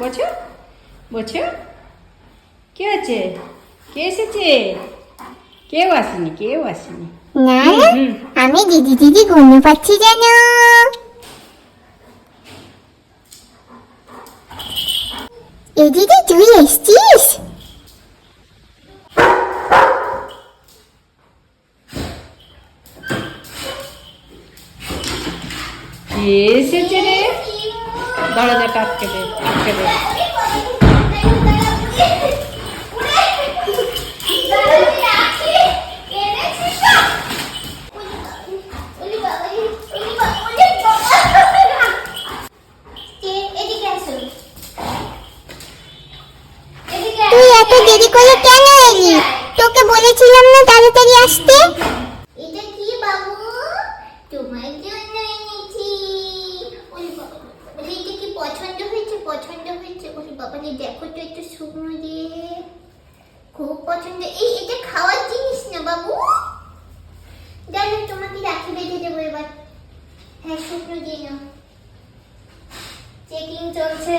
বছো বছো, কে আছে? কে এসেছে? কেউ আসেনি, কেউ আসেনি। না না, আমি দিদি দিদি ঘুমিয়ে পাচ্ছি জানো। এ দিদি তুই এসছিস? কে এসেছে রে? দরজাটা আটকে দে, আটকে দে। তুই এত দেরি করে কেন এলি? তোকে বলেছিলাম না তাড়াতাড়ি আসতে। এটা কি বাবু? তোমার জন্য এনেছি। ওরে বাবা, বলে এটা কি পছন্দ হয়েছে? পছন্দ হয়েছে? ওরে বাবা রে, দেখো তো একটু শুকনো দিয়ে, খুব পছন্দ। এই এটা খাওয়ার জিনিস না বাবু। জানো তোমাকে রাখি বেঁধে দেবো এবার। হ্যাঁ শুকনো দিয়ে নাও। চেকিং চলছে।